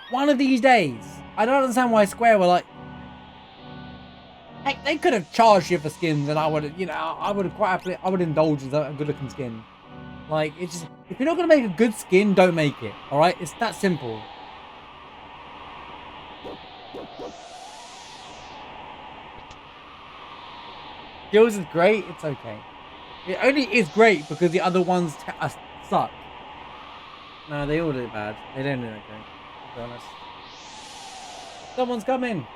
One of these days. I don't understand why Square were like, heck, they could have charged you for skins, and I would, you know, I would have quite happily, I would indulge in a good-looking skin. Like, it's just, if you're not gonna make a good skin, don't make it. All right, it's that simple. Skills is great. It's okay. It only is great because the other ones suck. No, they all do bad. They don't do okay. To be honest. Someone's coming.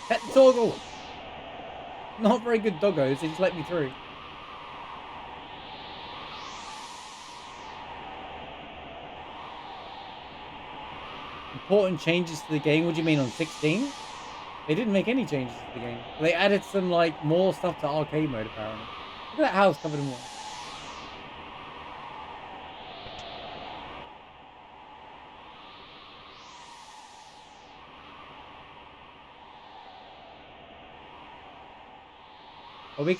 Pet the toggle. Not very good doggos. They just let me through. Important changes to the game. What do you mean on 16? They didn't make any changes to the game. They added some like more stuff to arcade mode apparently. Look at that house covered in water. Well, we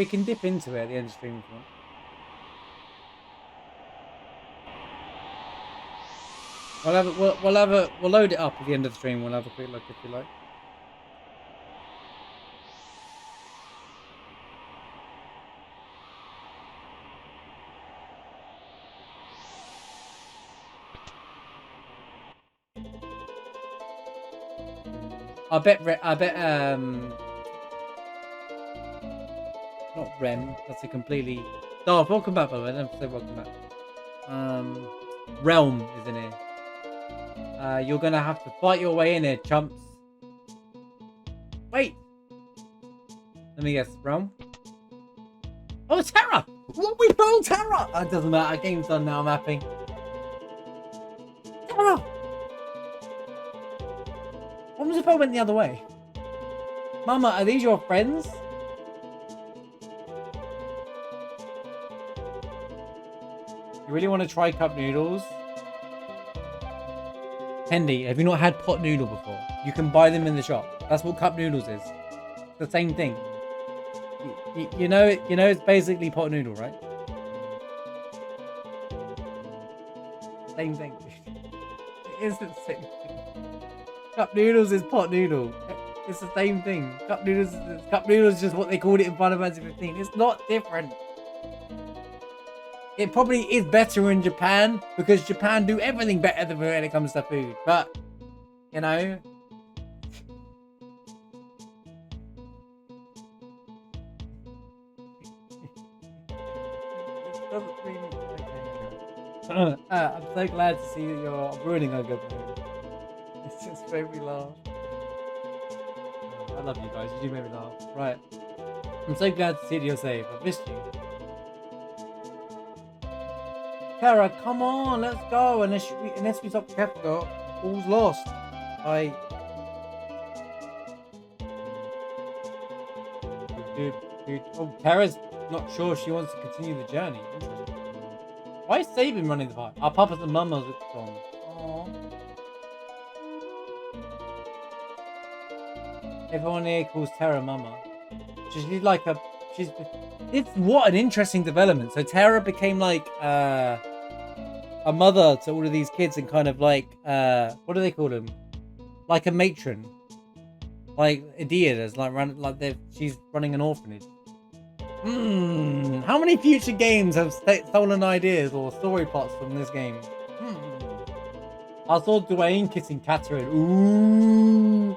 can dip into it at the end of the stream if you want. We'll load it up at the end of the stream. We'll have a quick look if you like. I bet not Rem. That's a completely. Oh, welcome back, by the way. I don't say welcome back. Realm is in here. You're gonna have to fight your way in here, chumps. Wait. Let me guess. Realm. Oh, Terra! What we found Terra! Oh, it doesn't matter. Game's done now. I'm happy. Terra! What was if I went the other way? Mama, are these your friends? You really want to try cup noodles? Hendy, have you not had pot noodle before? You can buy them in the shop. That's what cup noodles is. It's the same thing. You know it's basically pot noodle, right? Same thing. It is the same thing. Cup noodles is pot noodle. It's the same thing. Cup noodles is just what they called it in Final Fantasy 15. It's not different. It probably is better in Japan because Japan do everything better than when it comes to food. But, you know. I'm so glad to see that you're ruining a good mood. It's just made me laugh. I love you guys. You do make me laugh. Right. I'm so glad to see that you're safe. I've missed you. Tara, come on, let's go. Unless we stop careful, all's lost. Oh, Tara's not sure she wants to continue the journey. Interesting. Why is Sabin running the park? Our papas and mamas look strong. Aww. Everyone here calls Tara Mama. She's like a. It's what an interesting development. So Tara became like a mother to all of these kids and kind of like what do they call them? Like a matron. Like Adia does, she's running an orphanage. How many future games have stolen ideas or story plots from this game? I saw Dwayne kissing Catherine. Ooh.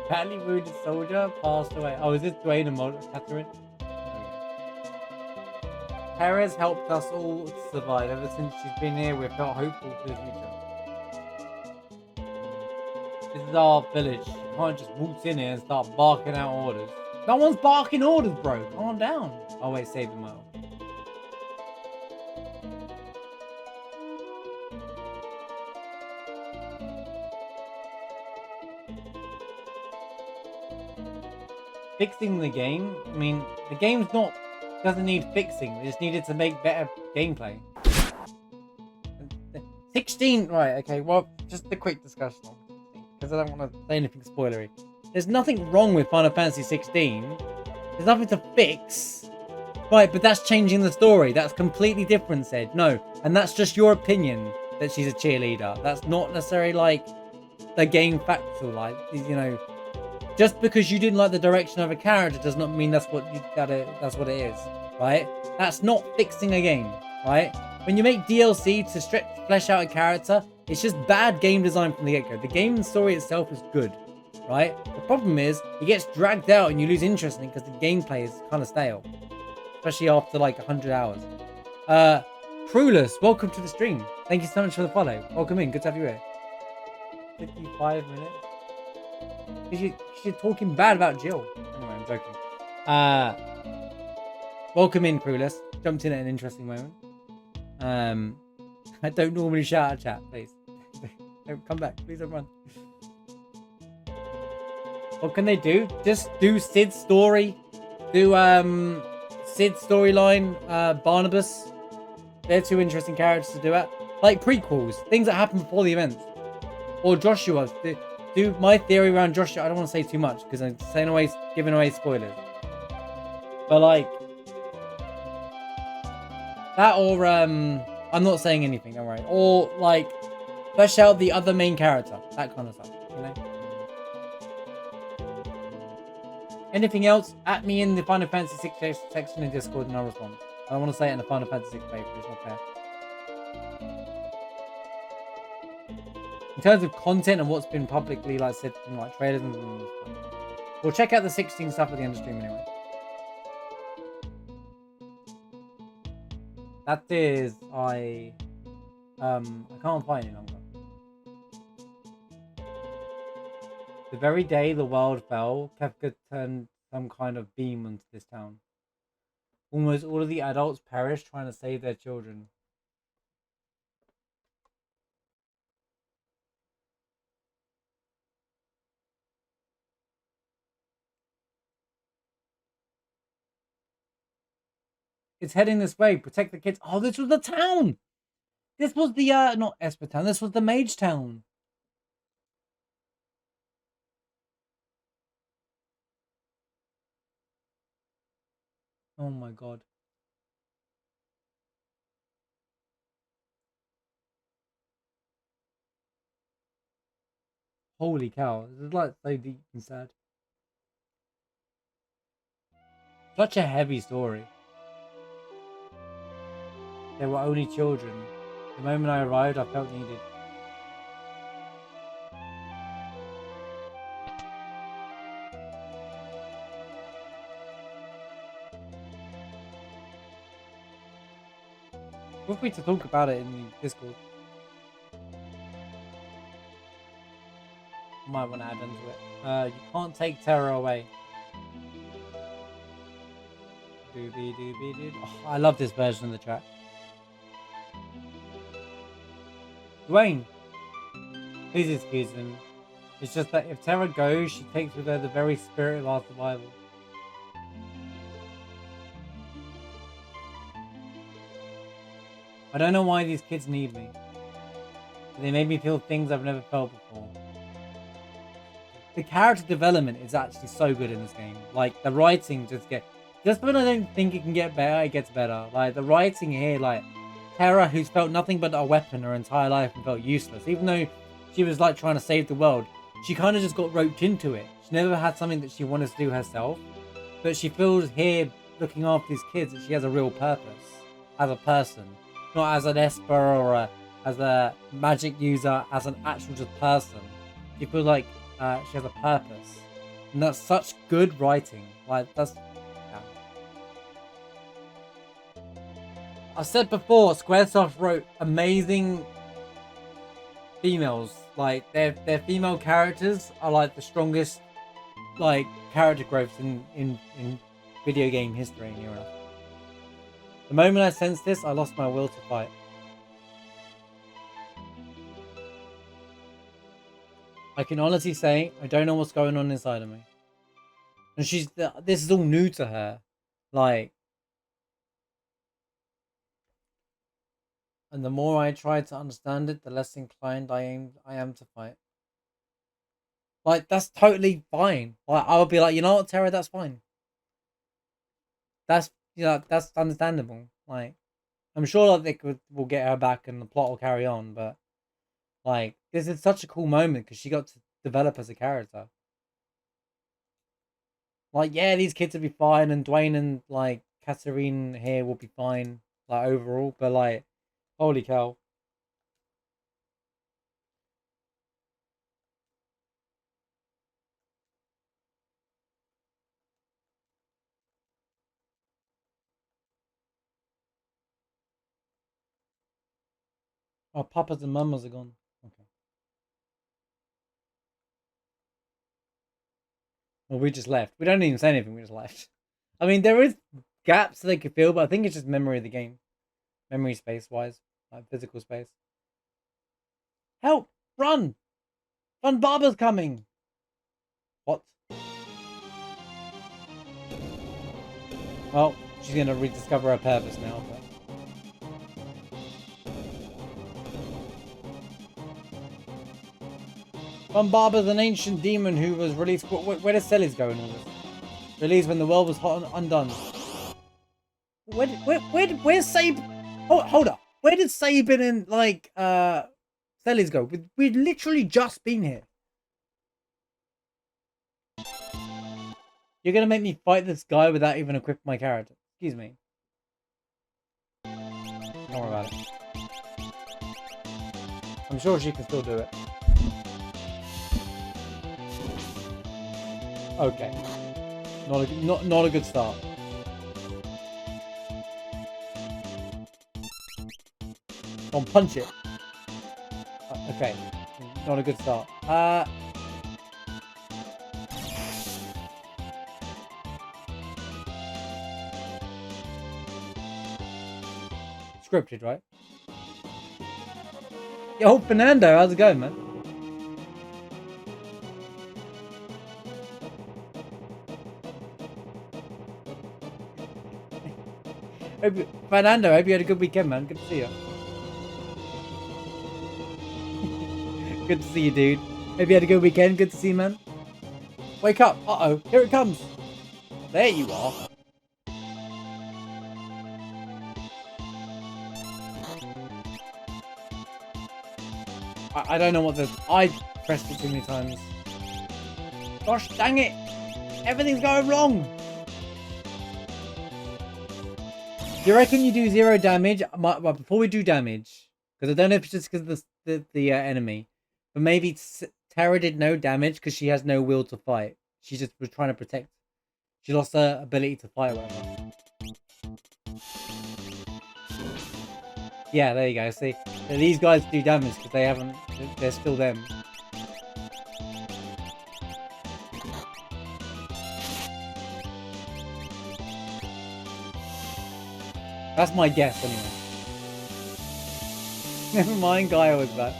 Badly wounded soldier passed away. Oh, is this Dwayne and Catherine? Perez helped us all to survive. Ever since she's been here, we've felt hopeful for the future. This is our village. You can't just waltz in here and start barking out orders. No one's barking orders, bro. Calm down. Oh, wait, save him out. Fixing the game? I mean, the game's doesn't need fixing. They just needed to make better gameplay. 16, right, okay, well, just a quick discussion on 16, because I don't want to say anything spoilery. There's nothing wrong with Final Fantasy 16. There's nothing to fix. Right, but that's changing the story. That's completely different, said. No, and that's just your opinion that she's a cheerleader. That's not necessarily like the game factual. Like, you know, just because you didn't like the direction of a character does not mean that's what you gotta. That's what it is, right? That's not fixing a game, right? When you make DLC to flesh out a character, it's just bad game design from the get-go. The game story itself is good, right? The problem is it gets dragged out and you lose interest in it because the gameplay is kind of stale, especially after like 100 hours. Prulus, welcome to the stream. Thank you so much for the follow. Welcome in. Good to have you here. 55 minutes. You're talking bad about Jill. Anyway, I'm joking. Welcome in, Prulus. Jumped in at an interesting moment. I don't normally shout at chat, please. Don't come back. Please don't run. What can they do? Just do Sid's story. Do Sid's storyline, Barnabas. They're two interesting characters to do it. Like prequels, things that happen before the events. Or Joshua. Do my theory around Joshua. I don't want to say too much because I'm giving away spoilers. But like that, or I'm not saying anything. Don't worry. Or like flesh out the other main character. That kind of stuff. You know. Anything else? At me in the Final Fantasy VI section in Discord and I'll respond. I don't want to say it in the Final Fantasy VI paper. It's not fair. In terms of content and what's been publicly like said in like trailers and stuff. We'll check out the 16 stuff at the end of the stream anyway. That is, I can't find it longer. The very day the world fell, Kefka turned some kind of beam onto this town. Almost all of the adults perished trying to save their children. It's heading this way. Protect the kids. Oh, this was the town. This was the not Esper town. This was the Mage town. Oh my god. Holy cow. This is like so deep and sad. Such a heavy story. They were only children. The moment I arrived, I felt needed. Feel free to talk about it in the Discord. I might want to add into it. You can't take terror away. Oh, I love this version of the track. Dwayne, please excuse him. It's just that if Terra goes, she takes with her the very spirit of our survival. I don't know why these kids need me. They made me feel things I've never felt before. The character development is actually so good in this game. Like, the writing just when I don't think it can get better, it gets better. Like, the writing here, like, Terra, who's felt nothing but a weapon her entire life and felt useless. Even though she was, like, trying to save the world, she kind of just got roped into it. She never had something that she wanted to do herself. But she feels here, looking after these kids, that she has a real purpose as a person. Not as an Esper or as a magic user, as an actual just person. She feels like she has a purpose. And that's such good writing. Like, that's... Yeah. I said before, Squaresoft wrote amazing females. Like, their female characters are like the strongest like character growths in video game history near enough. The moment I sensed this, I lost my will to fight. I can honestly say I don't know what's going on inside of me. And this is all new to her. Like, and the more I try to understand it, the less inclined I am to fight. Like, that's totally fine. Like, I would be like, you know what, Terra, that's fine. That's Yeah, that's understandable. Like, I'm sure that will get her back and the plot will carry on, but like, this is such a cool moment because she got to develop as a character. Like, yeah, these kids will be fine, and Dwayne and like Catherine here will be fine, like overall. But like, holy cow! Oh, papas and mamas are gone. Okay. Well, we just left. We don't even say anything. We just left. I mean, there is gaps they could fill, but I think it's just memory of the game, memory space wise, like physical space. Help! Run! Von Barber's coming. What? Well, she's gonna rediscover her purpose now. But... Von Barber's an ancient demon who was released. Where does Celis go in all this? Released when the world was hot and undone. Where's Sab? Hold up. Where did Sabin and like Celis go? We've literally just been here. You're gonna make me fight this guy without even equipping my character. Excuse me. Don't worry about it. I'm sure she can still do it. Okay. Not a good start. Come on, punch it. Okay. Not a good start. Scripted, right? Yo, Fernando, how's it going, man? Fernando, hope you had a good weekend, man. Good to see you. Good to see you, dude. Hope you had a good weekend. Good to see you, man. Wake up. Uh-oh. Here it comes. There you are. I don't know what this... I pressed it too many times. Gosh dang it. Everything's going wrong. Do you reckon you do 0 damage? Well, before we do damage, because I don't know if it's just because of the enemy, but maybe Tara did no damage because she has no will to fight. She just was trying to protect. She lost her ability to fight, whatever. Yeah, there you go. See, these guys do damage because they haven't. They're still them. That's my guess, anyway. Never mind, Gaia was back.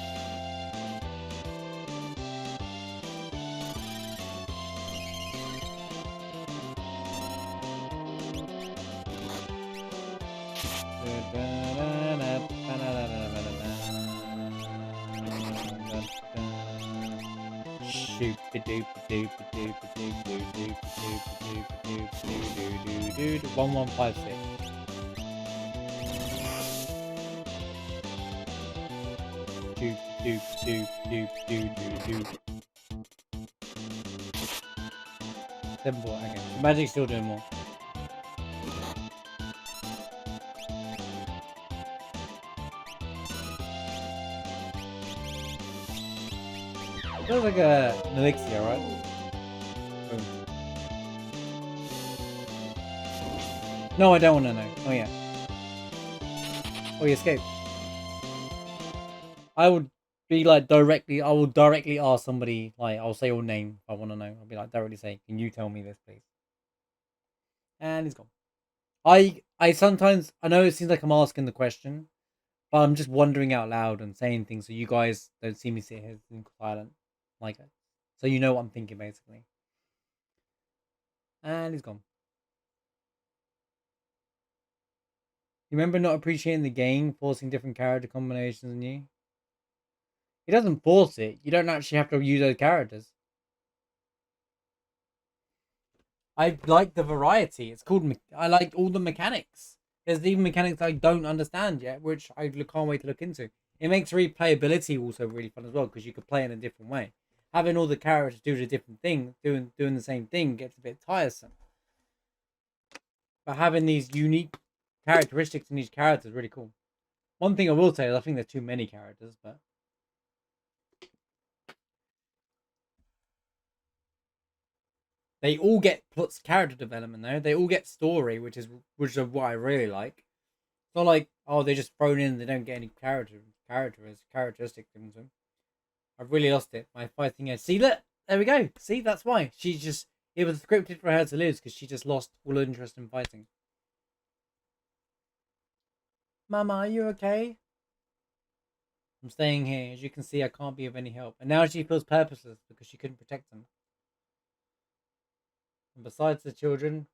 Shoop a doop a doop a doop a doop doop doop doop doop doop doop doop 1156. Doop doop doop doop doop doop doop. 7 okay. The magic's still doing more. Feels like an elixir, right? Boom. No, I don't want to know. Oh yeah. Oh, you escaped. I would be like directly. I will directly ask somebody. Like I'll say your name if I want to know. I'll be like directly say, "Can you tell me this, please?" And he's gone. I sometimes I know it seems like I'm asking the question, but I'm just wondering out loud and saying things so you guys don't see me sit here in silent, like so you know what I'm thinking basically. And he's gone. You remember not appreciating the game, forcing different character combinations on you? He doesn't force it. You don't actually have to use those characters. I like the variety. It's called. I like all the mechanics. There's even mechanics I don't understand yet, which I can't wait to look into. It makes replayability also really fun as well because you could play in a different way. Having all the characters do the different thing, doing the same thing, gets a bit tiresome. But having these unique characteristics in each character is really cool. One thing I will say is I think there's too many characters, but they all get plus character development though. They all get story, which is what I really like. It's not like, oh, they're just thrown in. They don't get any characteristics into them. I've really lost it. My fighting edge. See, look, there we go. See, that's why it was scripted for her to lose because she just lost all interest in fighting. Mama, are you okay? I'm staying here. As you can see, I can't be of any help. And now she feels purposeless because she couldn't protect them. And besides, the children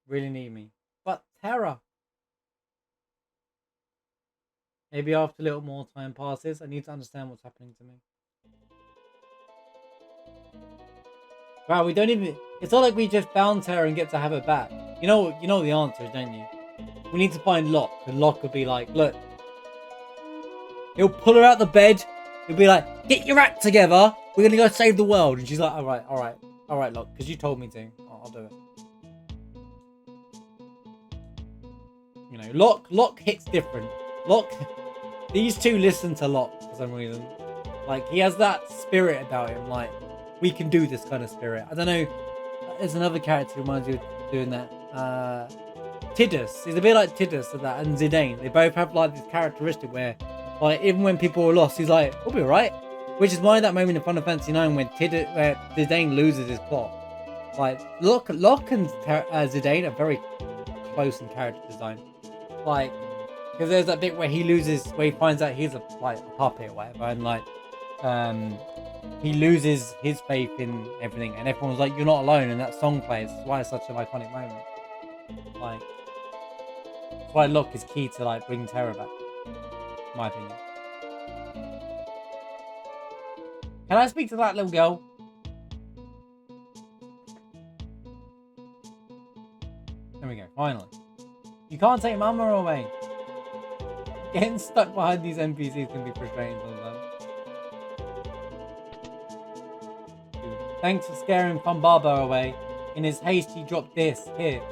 really need me. But Terra. Maybe after a little more time passes, I need to understand what's happening to me. Wow, we don't even... It's not like we just bound Terra and get to have her back. You know the answer, don't you? We need to find Locke. And Locke would be like, look. He'll pull her out the bed. He'll be like, get your act together. We're going to go save the world. And she's like, all right, Locke. Because you told me to. I'll do it. You know, Locke hits different. Locke... These two listen to Locke for some reason. Like, he has that spirit about him. Like, we can do this kind of spirit. I don't know. There's another character who reminds you of doing that. Tidus. He's a bit like Tidus of that, and Zidane. They both have like this characteristic where, like, even when people are lost, he's like, we'll be alright. Which is why that moment in Final Fantasy 9 when Zidane loses his plot. Like, Locke and Zidane are very close in character design. Like, because there's that bit where he finds out he's a puppet or whatever, and like, he loses his faith in everything, and everyone's like, "You're not alone," and that song plays. That's why it's such an iconic moment. Like, that's why Locke is key to like bringing Terra back, in my opinion. Can I speak to that little girl? There we go. Finally, you can't take Mama away. Getting stuck behind these NPCs can be frustrating sometimes. Dude, thanks for scaring Fumbaba away. In his haste, he dropped this. Here.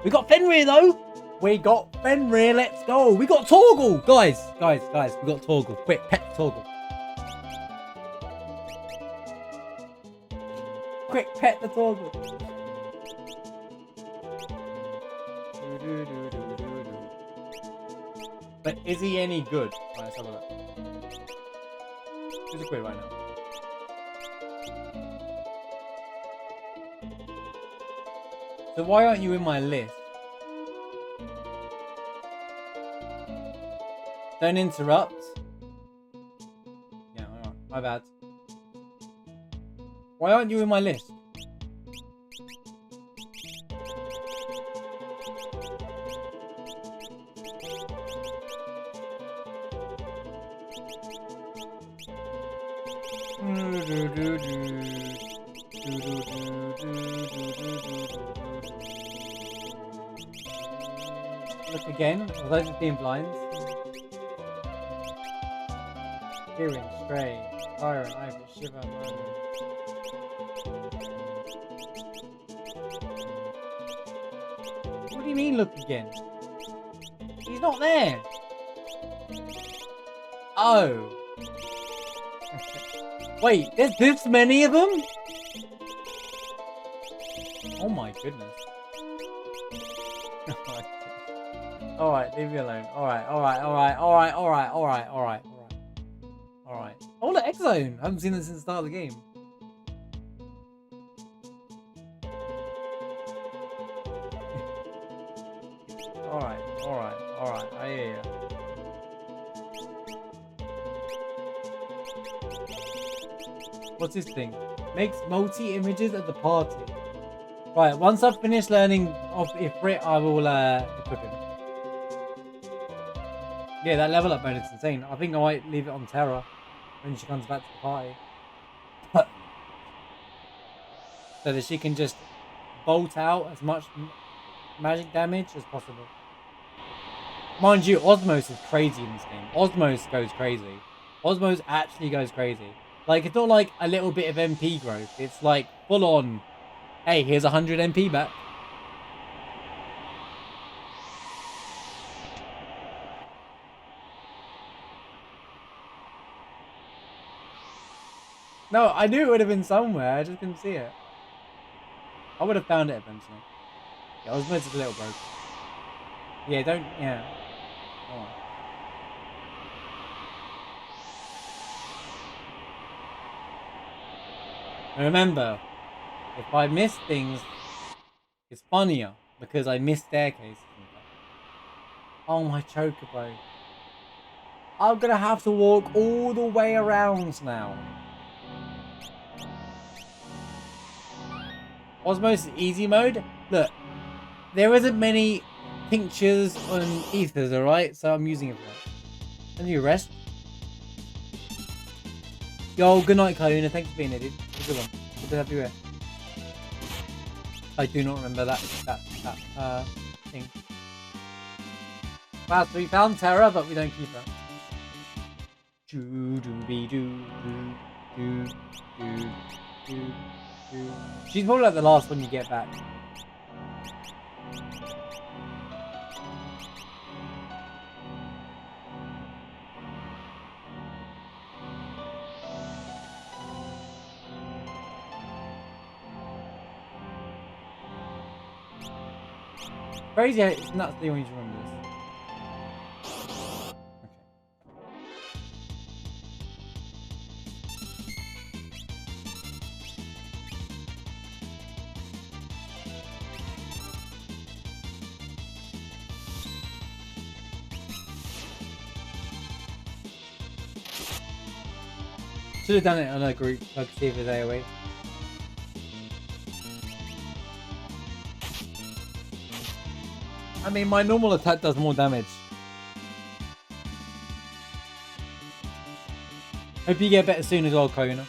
We got Fenrir, though. We got Fenrir. Let's go. We got Torgal. Guys. We got Torgal. Quick, pet Torgal. Quick, pet the Torgal. But is he any good? Right, let's have a look. He's a quid right now. So why aren't you in my list? Don't interrupt. Yeah, alright. My bad. Why aren't you in my list? Look again. Are those just being blinds? Hearing, Stray, Tyrant, Ivy, Shiver, Murder. What do you mean, look again? He's not there. Oh. Wait, there's this many of them? Oh my goodness. Alright, leave me alone. Alright. Oh, look, X-Zone. I haven't seen this since the start of the game. Alright. I hear ya. What's this thing? Makes multi-images at the party. Right, once I've finished learning of Ifrit, I will equip him. Yeah, that level up bonus is insane. I think I might leave it on Terra when she comes back to the party. so that she can just bolt out as much magic damage as possible. Mind you, Osmos is crazy in this game. Osmos goes crazy. Osmos actually goes crazy. Like, it's not like a little bit of MP growth. It's like full on, hey, here's 100 MP back. No, I knew it would have been somewhere. I just couldn't see it. I would have found it eventually. Yeah, Osmos is a little broken. Yeah, don't, yeah. Oh. And remember, if I miss things, it's funnier because I miss staircases. Oh, my chocobo. I'm gonna have to walk all the way around now. Osmos easy mode. Look, there isn't many tinctures on ethers, alright? So I'm using it for that. And you rest. Yo, good night, Kayuna. Thanks for being here, dude. Good one. Good to have you here. I do not remember that thing. Wow, so we found Terra, but we don't keep her. She's probably like the last one you get back. Crazy how it's nuts that you always remember this. Should have done it on a group, so I could see if it's AoE. I mean, my normal attack does more damage. Hope you get better soon as well, Kona.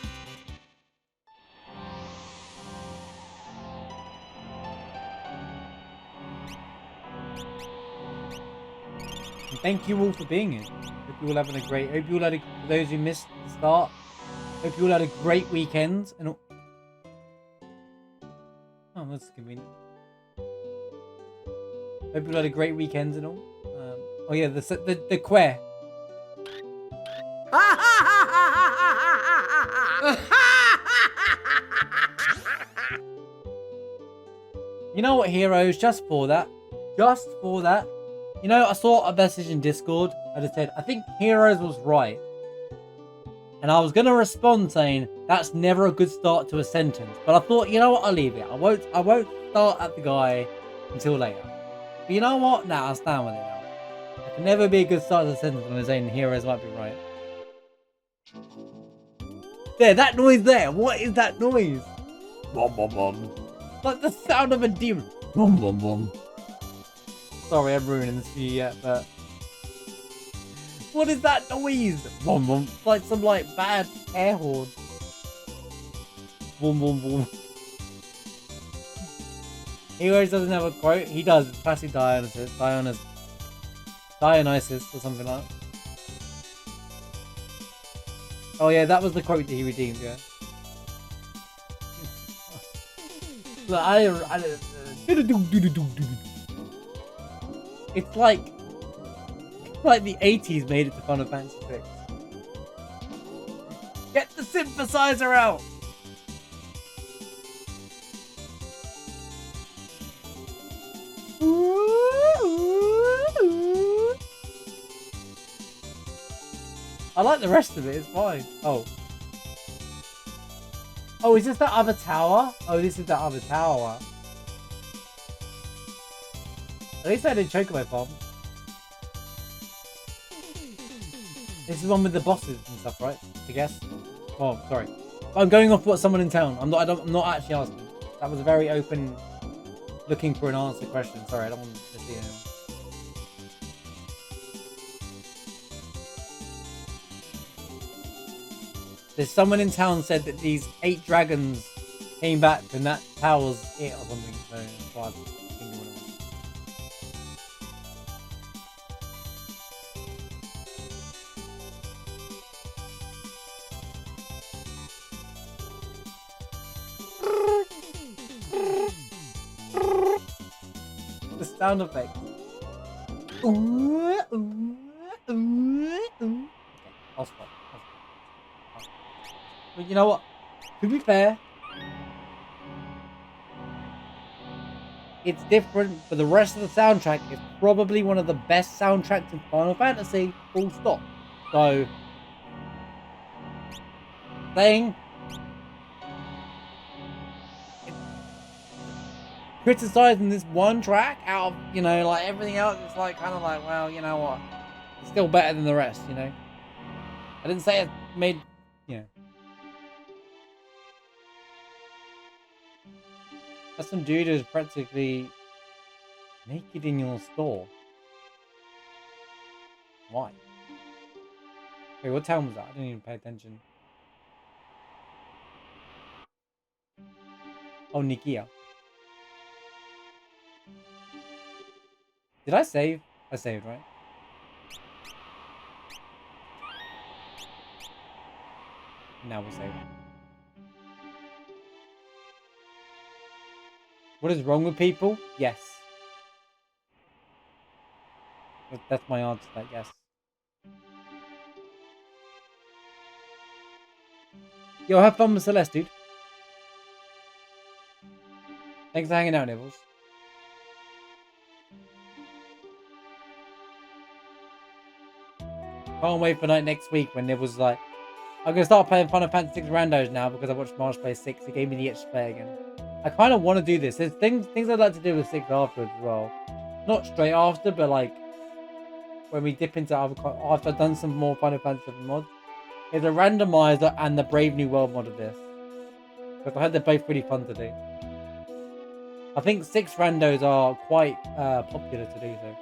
And thank you all for being here. Hope you all having a great. Hope you all had for those who missed the start. Hope you all had a great weekend and all. Oh, that's convenient. Hope you all had a great weekend and all. Oh yeah, the queer. You know what, heroes? Just for that. Just for that. You know, I saw a message in Discord. I just said, I think Heroes was right. And I was going to respond saying, that's never a good start to a sentence. But I thought, you know what? I'll leave it. I won't start at the guy until later. But you know what? Nah, I'll stand with it now. It can never be a good start to a sentence when I'm saying Heroes might be right. There, that noise there. What is that noise? Bom, bom, bom. Like the sound of a demon. Bom, bom, bom. Sorry, I'm ruining this for you yet, but... What is that noise? Boom, boom. Like some, bad air horn. Boom, boom, boom. Heroes doesn't have a quote. He does. It's classic Dionysus or something like that. Oh, yeah, that was the quote that he redeemed, yeah. Look, it's like the 80s made it to Final Fantasy 6. Get the synthesizer out! I like the rest of it, it's fine. Oh, is this that other tower? Oh, this is that other tower. At least I did Chocobo Farm. This is one with the bosses and stuff, right? I guess. Oh, sorry. I'm going off what someone in town. I'm not actually asking. That was a very open, looking for an answer question. Sorry, I don't want to see anyone. There's someone in town said that these 8 dragons came back and that was it or something. So that's why I was thinking what it was. The sound effect. Okay, I'll stop. But you know what? To be fair, it's different, but the rest of the soundtrack is probably one of the best soundtracks in Final Fantasy. Full stop. So, saying criticizing this one track out of, you know, like everything else, it's like kind of like, well, you know what? It's still better than the rest, you know? I didn't say it made, you know. That's some dude who's practically naked in your store. Why? Wait, what town was that? I didn't even pay attention. Oh, Nikia. Did I save? I saved, right? Now we'll save. What is wrong with people? Yes. That's my answer to that, yes. Yo, have fun with Celeste, dude. Thanks for hanging out, Nibbles. Can't wait for next week when Nibbles is like, I'm going to start playing Final Fantasy 6 randos now because I watched Marsh play 6. It gave me the itch to play again. I kind of want to do this. There's things I'd like to do with 6 afterwards as well. Not straight after, but like when we dip into other, after I've done some more Final Fantasy 7 mods. There's a randomizer and the Brave New World mod of this. Because I heard they're both pretty fun to do. I think 6 randos are quite popular to do so.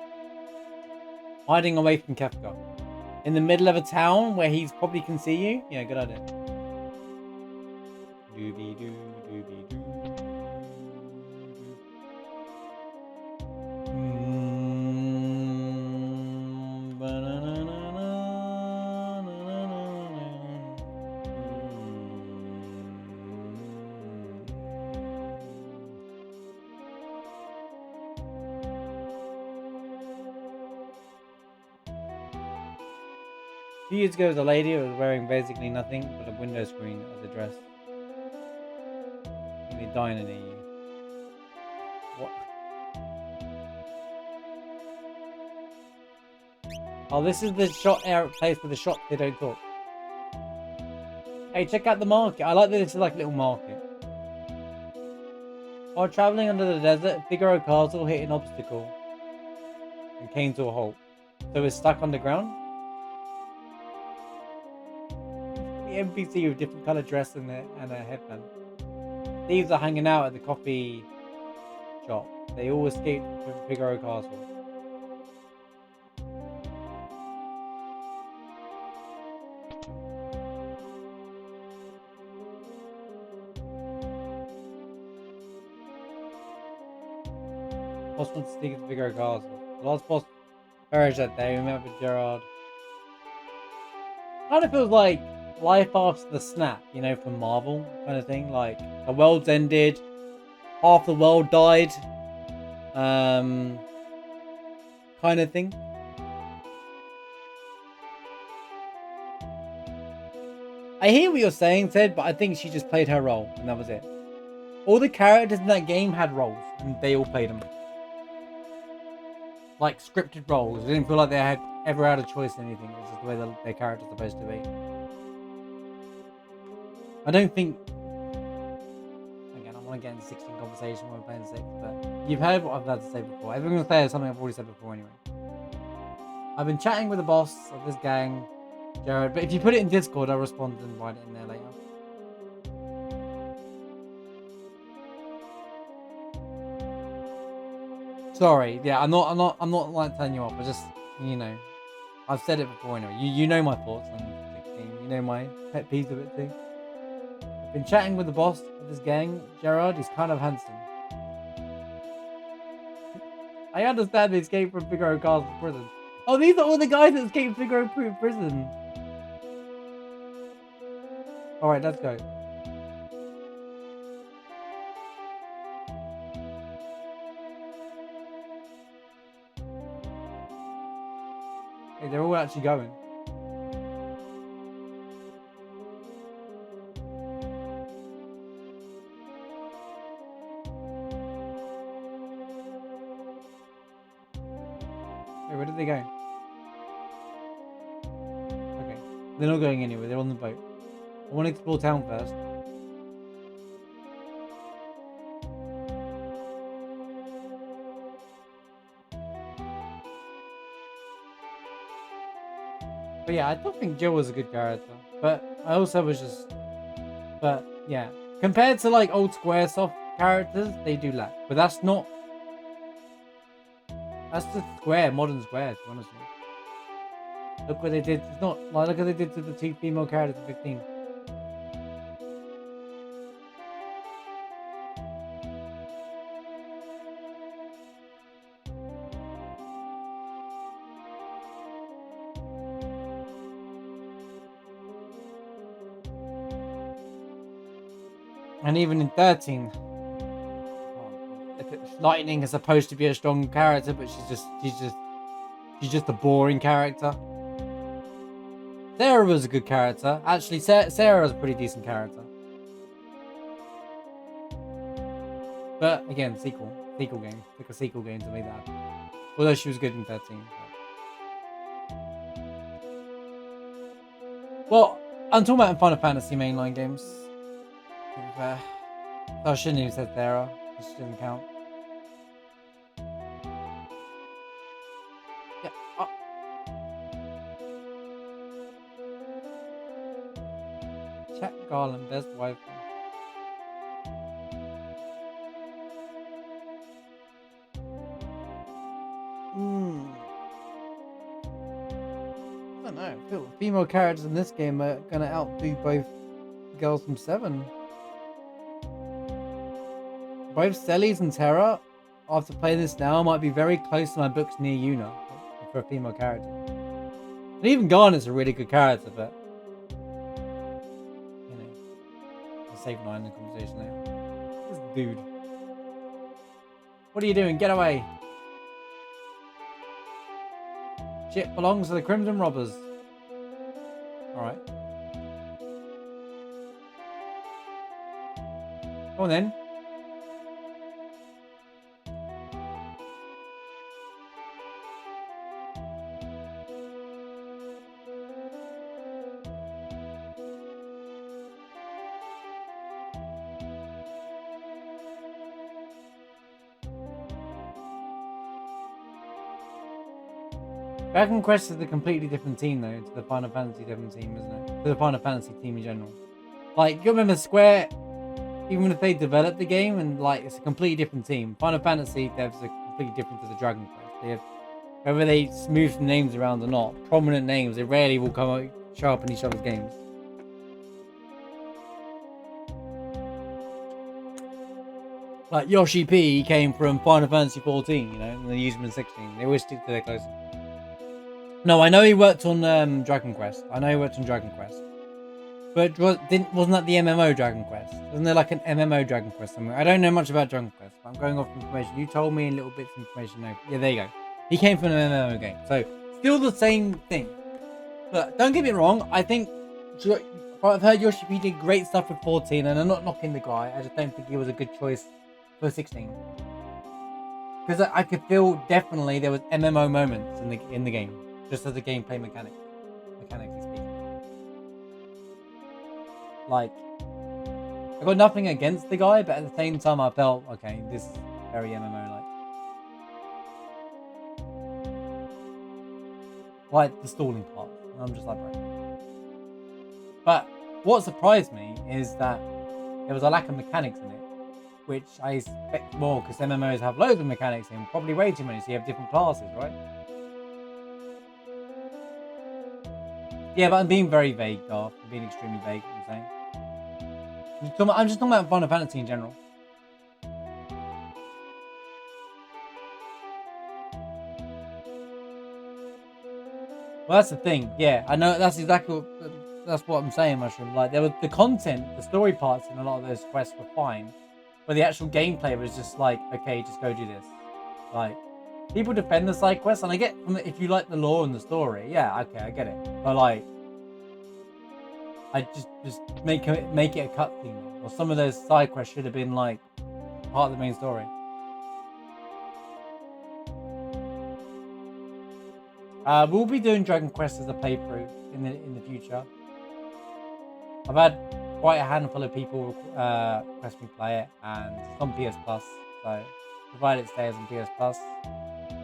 Hiding away from Kefka. In the middle of a town where he probably can see you? Yeah, good idea. Doobie-doo, doobie-doo. A few years ago, there was a lady who was wearing basically nothing but a window screen as a dress. You're dying near you. What? Oh, this is the place where the shops they don't talk. Hey, check out the market. I like that this is like a little market. While traveling under the desert, Figaro Castle hit an obstacle and came to a halt. So it's stuck underground. The NPC with different colored dress and a headband. Thieves are hanging out at the coffee shop. They all escaped from Figaro Castle. Boss wants to sneak into Figaro Castle. The last boss perished that day. We met with Gerard. Kind of feels like life after the snap, you know, from Marvel kind of thing. Like the world's ended, half the world died, kind of thing. I hear what you're saying, Ted, but I think she just played her role and that was it. All the characters in that game had roles and they all played them. Like scripted roles. I didn't feel like they ever had a choice in anything. It was just the way their characters are supposed to be. I don't think... Again, I want to get into 16 conversation when we're playing 6, but you've heard what I've had to say before. Everything I'm going to say is something I've already said before anyway. I've been chatting with the boss of this gang, Jared, but if you put it in Discord, I'll respond and write it in there later. Sorry, yeah, I'm not like telling you off. I just, you know, I've said it before anyway. You know my thoughts on 16. You know my pet peeves of it too. Been chatting with the boss of this gang, Gerard. He's kind of handsome. I understand they escaped from Figaro Castle prison. Oh, these are all the guys that escaped Figaro prison. Alright, let's go. Hey, they're all actually going. Wait, where did they go? Okay. They're not going anywhere, they're on the boat. I want to explore town first. But yeah, I don't think Jill was a good character. But I also was just... But yeah. Compared to like old Squaresoft characters, they do lack. But that's not... That's just Square, modern Square, to be honest with you. Look what they did. It's not like, look what they did to the 2 female characters in 15. And even in 13, Lightning is supposed to be a strong character, but she's just a boring character. Sarah was a good character. Actually, Sarah was a pretty decent character. But again, sequel game. Like a sequel game to make that happen. Although she was good in 13. But... Well, I'm talking about in Final Fantasy mainline games. So I shouldn't have said Sarah. This didn't count. Yeah. Oh. Chat Garland, best wife. I don't know. I feel female characters in this game are gonna outdo both girls from 7. Both Celes and Terra, after playing this now, might be very close to my books near Yuna for a female character. And even Garnet's a really good character, but you know, I'll save 9 in the conversation now. This dude. What are you doing? Get away! Shit belongs to the Crimson Robbers. Alright. Go on then. Dragon Quest is a completely different team though to the Final Fantasy 7 team, isn't it? To the Final Fantasy team in general. Like, you remember Square, even if they developed the game and like it's a completely different team. Final Fantasy devs are completely different to the Dragon Quest. They have, whether they smooth the names around or not, prominent names, they rarely will come out, show up in each other's games. Like Yoshi P came from Final Fantasy 14, you know, and they used him in 16. They always stick to their closest. No, I know he worked on Dragon Quest. But wasn't that the MMO Dragon Quest? Wasn't there like an MMO Dragon Quest somewhere? I don't know much about Dragon Quest, but I'm going off information. You told me a little bits of information now. Yeah, there you go. He came from an MMO game. So, still the same thing. But don't get me wrong, I think I've heard Yoshi P did great stuff with 14, and I'm not knocking the guy. I just don't think he was a good choice for 16. Because I could feel definitely there was MMO moments in the game. Just as a gameplay mechanically speaking. Like, I got nothing against the guy, but at the same time I felt, okay, this is very MMO-like. Like the stalling part. I'm just like, right. But what surprised me is that there was a lack of mechanics in it, which I expect more because MMOs have loads of mechanics in, probably way too many, so you have different classes, right? Yeah, but I'm being very vague, Darth. I'm being extremely vague, I'm saying. I'm just talking about Final Fantasy in general. Well, that's the thing. Yeah, I know. That's exactly what I'm saying, Mushroom. Like, there was the content, the story parts in a lot of those quests were fine, but the actual gameplay was just like, okay, just go do this. Like, people defend the side quests, and I get if you like the lore and the story, yeah, okay, I get it. But like, I just make it a cutscene, or some of those side quests should have been like part of the main story. We'll be doing Dragon Quest as a playthrough in the future. I've had quite a handful of people request me play it, and it's on PS Plus. So, provided it stays on PS Plus,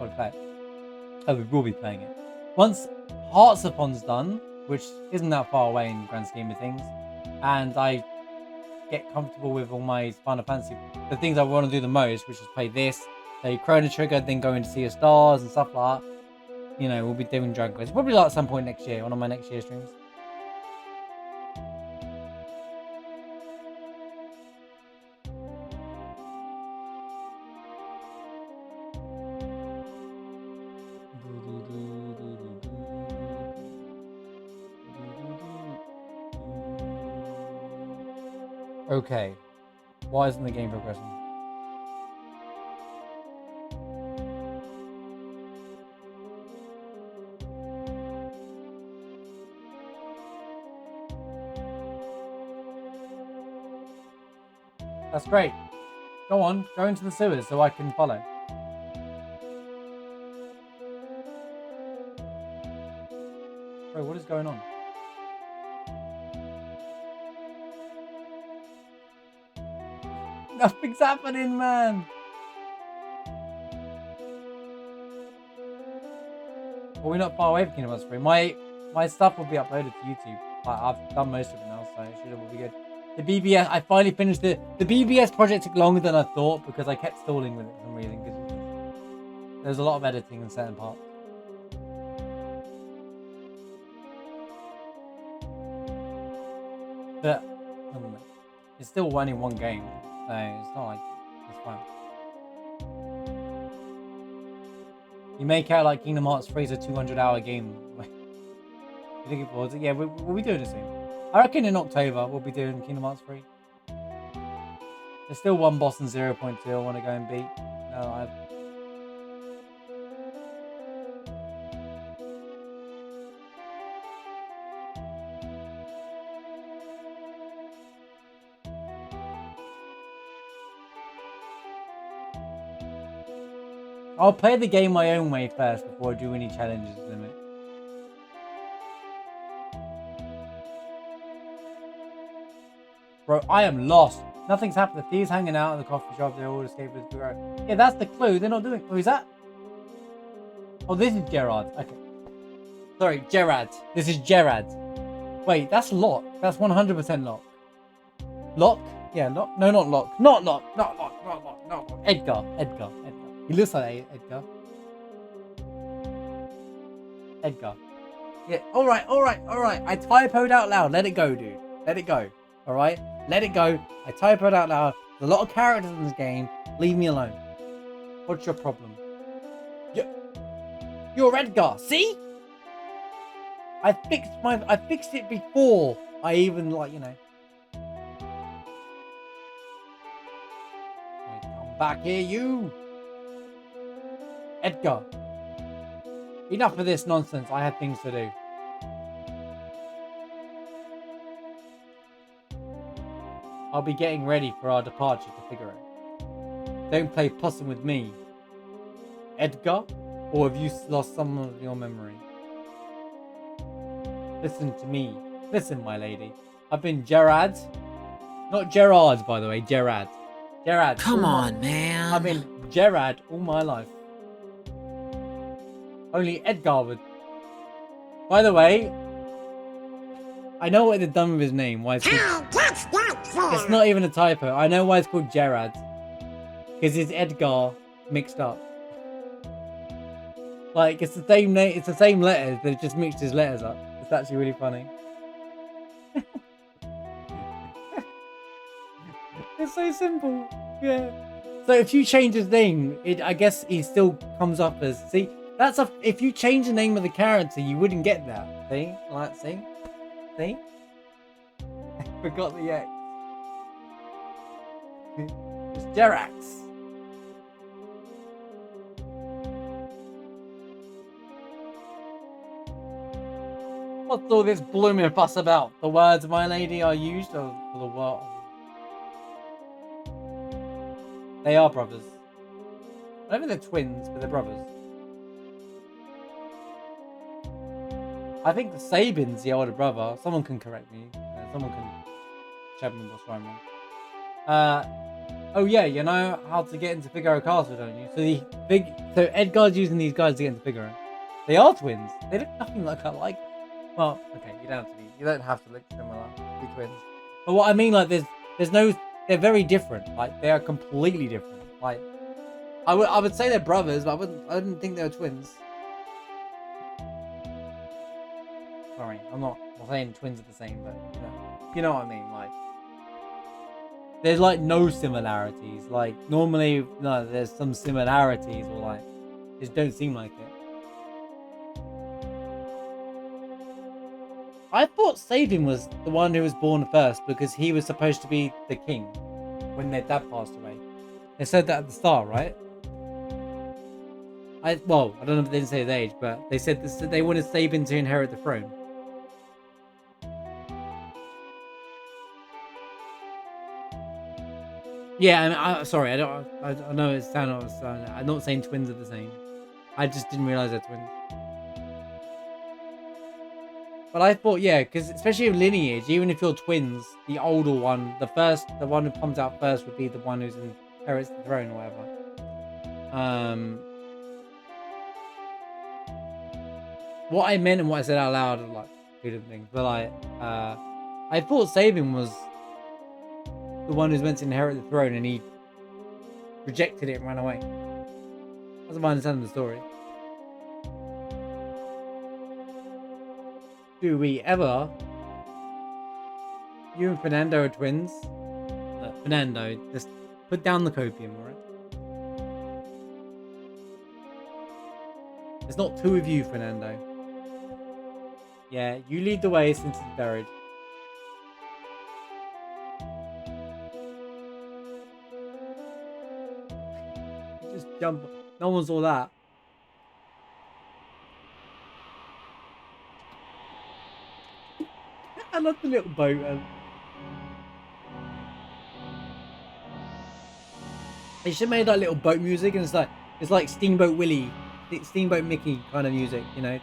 we'll play it. Oh, we will be playing it once Hearts Upon's done, which isn't that far away in the grand scheme of things, and I get comfortable with all my Final Fantasy, the things I want to do the most, which is play this, play Chrono Trigger, then go into Sea of Stars and stuff like that. You know, we'll be doing Dragon Quest probably like at some point next year, one of my next year streams. Okay, why isn't the game progressing? That's great. Go on, go into the sewers so I can follow. Bro, what is going on? Nothing's happening, man. Well, we're not far away from Kingdom Hearts 3. My stuff will be uploaded to YouTube. I've done most of it now, so it should be good. The BBS, I finally finished it. The BBS project took longer than I thought because I kept stalling with it for some reason. Because there's a lot of editing in certain parts. But it's still only one game, so it's not like it's fine. You make out like Kingdom Hearts 3 is a 200-hour game. You looking forward to it? Yeah, we'll be doing it soon. I reckon in October we'll be doing Kingdom Hearts 3. There's still one boss in 0.2 I want to go and beat. No, I'll play the game my own way first before I do any challenges limit. Bro, I am lost. Nothing's happened. The thieves hanging out in the coffee shop. They're all escaped with the bureau. Yeah, that's the clue. They're not doing. Who is that? Oh, this is Gerard. Okay. Sorry, Gerard. This is Gerard. Wait, that's Lock. That's 100% Lock. Lock? Yeah, Lock. No, not Lock. Not Lock. Not Lock. Not Lock. Not Lock. Edgar. He looks like Edgar. Edgar. Yeah. All right. I typoed out loud. Let it go, dude. Let it go. All right. Let it go. I typoed out loud. There's a lot of characters in this game. Leave me alone. What's your problem? You're Edgar. See? I fixed it before I even Come back here, you. Edgar. Enough of this nonsense. I have things to do. I'll be getting ready for our departure to figure it. Don't play possum with me. Edgar? Or have you lost some of your memory? Listen to me. Listen, my lady. I've been Gerard. Not Gerard, by the way. Gerard. Come on, man. I've been Gerard all my life. Only Edgar would. By the way, I know what they've done with his name. Why it's called... It's not even a typo. I know why it's called Gerard. Because it's Edgar mixed up. Like, it's the same name. It's the same letters. They've just mixed his letters up. It's actually really funny. It's so simple. Yeah. So if you change his name, I guess he still comes up as. See, if you change the name of the character, you wouldn't get that. See, like see. Forgot the X. It's Jerax. What's all this blooming fuss about? The words, my lady, are used for the world. They are brothers. I don't think they're twins, but they're brothers. I think the Sabin's the older brother. Someone can correct me. Someone can check me what's right wrong. Oh yeah, you know how to get into Figaro Castle, don't you? So Edgar's using these guys to get into Figaro. They are twins. They look nothing like alike. Well, okay, you don't have to look similar to be twins. But what I mean, like, they're very different. Like, they are completely different. Like, I would say they're brothers, but I wouldn't think they were twins. Sorry, I'm not saying twins are the same, but you know what I mean. Like, there's like no similarities. Like, normally, no, there's some similarities, or like, just don't seem like it. I thought Sabin was the one who was born first because he was supposed to be the king when their dad passed away. They said that at the start, right? I don't know if they didn't say his age, but they said they wanted Sabin to inherit the throne. Yeah, and sorry, I know it's sound. I'm not saying twins are the same. I just didn't realize they're twins. But I thought, yeah, because especially in lineage, even if you're twins, the older one, the one who comes out first would be the one who's inherits the throne or whatever. What I meant and what I said out loud are like two different things. But like, I thought Sabin was the one who's meant to inherit the throne, and he rejected it and ran away. That's my understanding of the story. Do we ever? You and Fernando are twins. Fernando, just put down the copium, alright? There's not two of you, Fernando. Yeah, you lead the way since he's buried. Just jump. No one saw that. I love the little boat. They should have made like little boat music, and it's like Steamboat Willie, Steamboat Mickey kind of music, you know.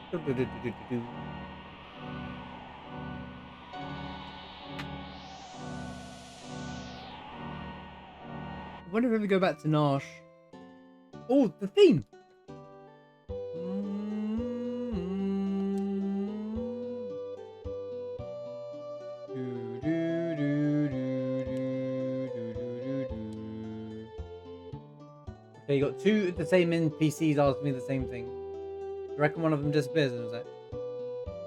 I wonder if we go back to Nash. Oh, the theme. Okay, you got two of the same NPCs asking me the same thing. You reckon one of them disappears in a sec?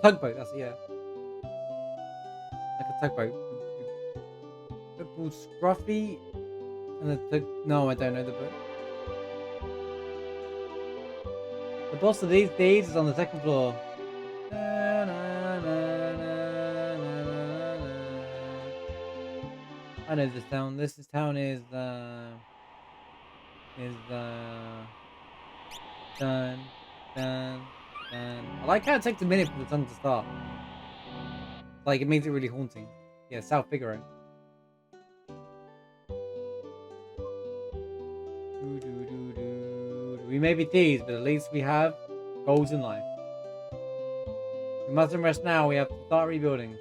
Tugboat, that's it, yeah. Like a tugboat. They're called Scruffy. And no, I don't know the book. The boss of these deeds is on the second floor. I know this town. This town is done. I like how it takes a minute for the song to start. Like, it makes it really haunting. Yeah, South Figaro. We may be thieves, but at least we have goals in life. We mustn't rest now. We have to start rebuilding.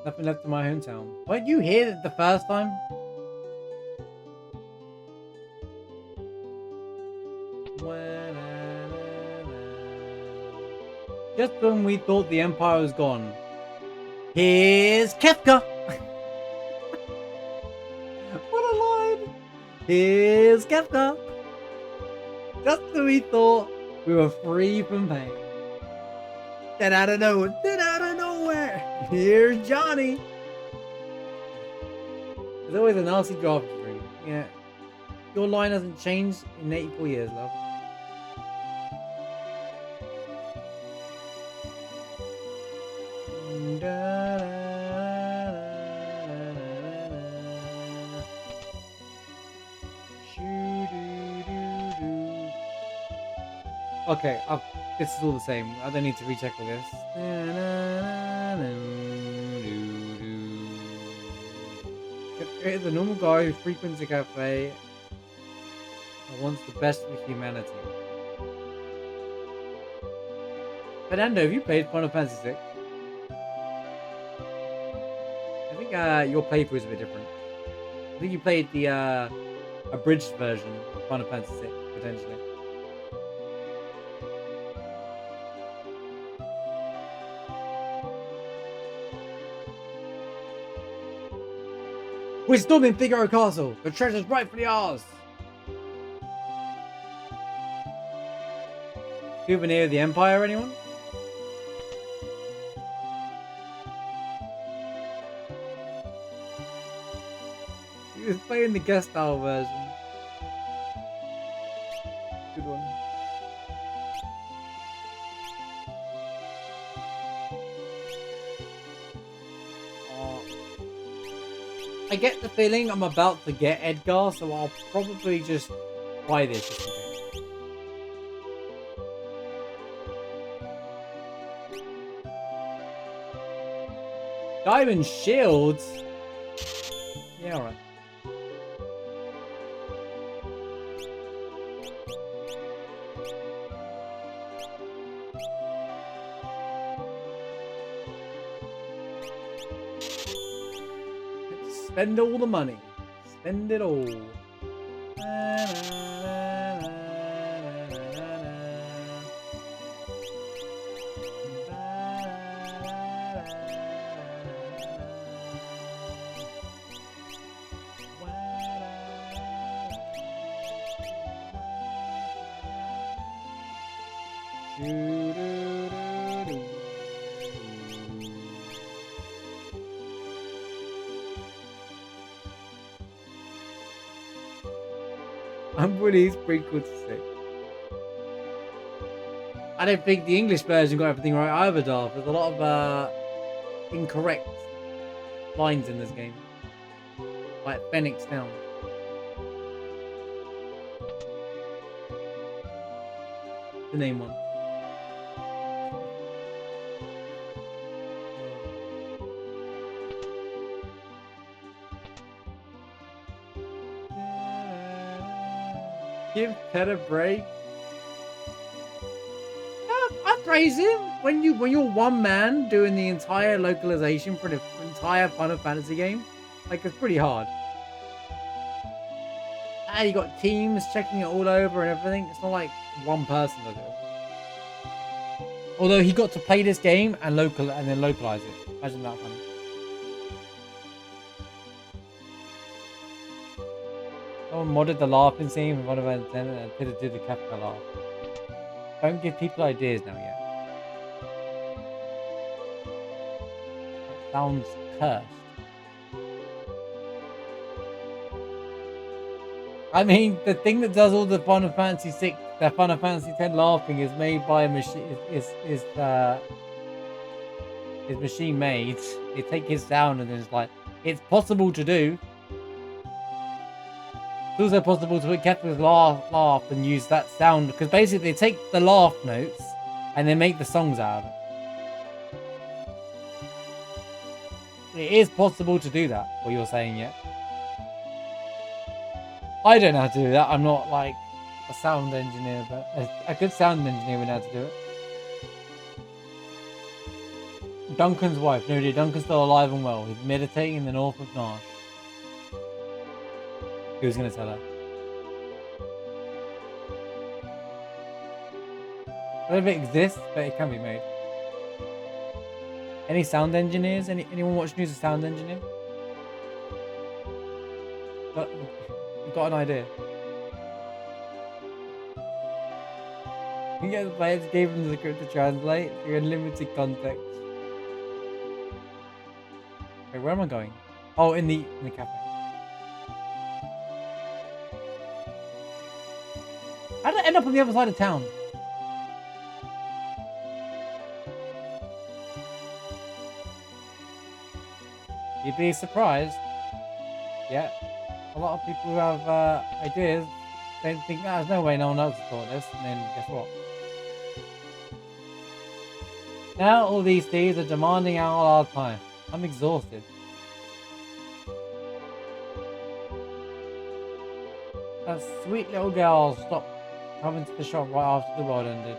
Nothing left in my hometown. Weren't you here the first time? Just when we thought the Empire was gone, here's Kefka! What a line! Here's Kefka! Just when we thought we were free from pain. Then out of nowhere, then out of nowhere, here's Johnny. There's always a nasty draft stream. Yeah. Your line hasn't changed in 84 years, love. Okay, this is all the same. I don't need to recheck all this. It's a normal guy who frequents a cafe and wants the best for humanity. Fernando, have you played Final Fantasy VI? I think your playthrough is a bit different. I think you played the abridged version of Final Fantasy VI, potentially. We're storming Figaro Castle! The treasure's rightfully ours! Souvenir of the Empire, anyone? He was playing the guest style version. Good one. I get the feeling I'm about to get Edgar, so I'll probably just buy this just in case. Diamond shields? Yeah, alright. Spend all the money. Spend it all. Unbelievable is pretty good to see. I don't think the English version got everything right either, Darth. There's a lot of incorrect lines in this game. Like Phoenix Down. The name one. Give Ted a break. I praise him. When you're one man doing the entire localization for the entire Final Fantasy game, like it's pretty hard. And you got teams checking it all over and everything. It's not like one person does it. Although he got to play this game and then localize it. Imagine that fun. Someone modded the laughing scene from one of our antenna and did the Kafka laugh. Don't give people ideas now yet. That sounds cursed. I mean, the thing that does all the Final Fantasy 6, the Final Fantasy 10 laughing is made by a machine. Is machine made. They take his sound and then it's like, it's possible to do. It's also possible to get Kefka's laugh and use that sound, because basically they take the laugh notes and they make the songs out of it. It is possible to do that, what you're saying, yeah? I don't know how to do that. I'm not like a sound engineer, but a good sound engineer would know how to do it. Duncan's wife. No, dude, Duncan's still alive and well. He's meditating in the north of Nash. Who's going to tell her? I don't know if it exists, but it can be made. Any sound engineers? Anyone watching who's a sound engineer? Got an idea? You get the players gave him the script to translate through unlimited context. Wait, where am I going? Oh, in the cafe. How did I end up on the other side of town? You'd be surprised. Yeah, a lot of people who have ideas don't think there's no way no one else has thought this, and then guess what? Now all these thieves are demanding all our time. I'm exhausted. That sweet little girl stopped coming to the shop right after the world ended.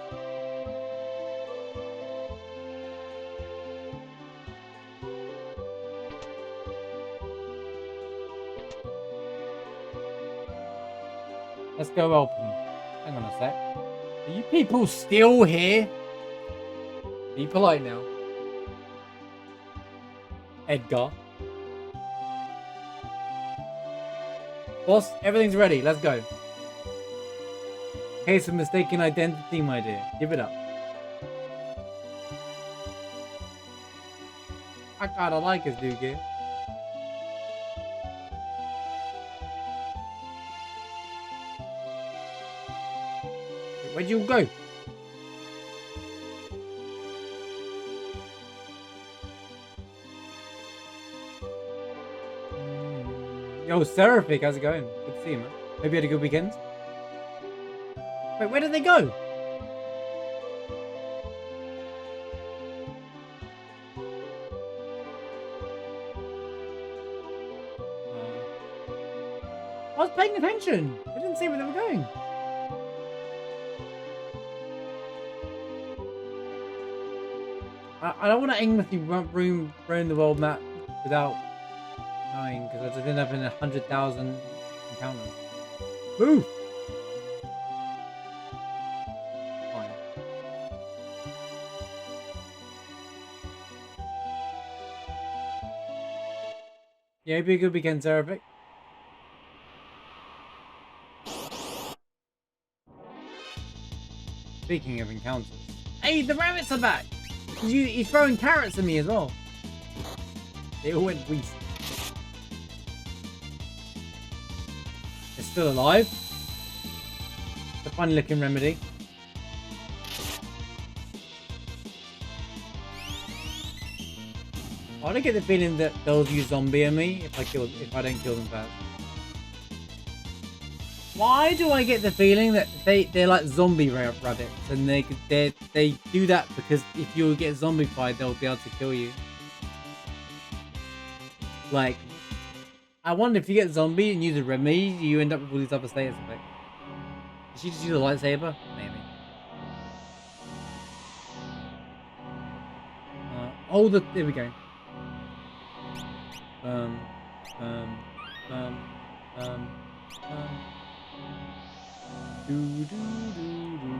Let's go help them. Hang on a sec. Are you people still here? Be polite now. Edgar. Boss, everything's ready. Let's go. Case of mistaken identity, my dear. Give it up. I kinda like his new gear. Where'd you go? Yo, Seraphic, how's it going? Good to see you, man. Hope you had a good weekend. Wait, where did they go? I was paying attention. I didn't see where they were going. I don't want to aimlessly ruin the world map without knowing, because I just end up in 100,000 encounters. Move! Fine. Yeah, it'd be a good weekend, Zeravic. Speaking of encounters. Hey, the rabbits are back! He's throwing carrots at me as well. They all went waste. They're still alive. It's a funny looking remedy. I don't get the feeling that they'll use zombie on me if I don't kill them first. Why do I get the feeling that they're like zombie rabbits, and they do that because if you get zombified, they'll be able to kill you. Like, I wonder if you get zombie and use a remedy, you end up with all these other status effects. Did she just use a lightsaber? Maybe. There we go. Do do do do.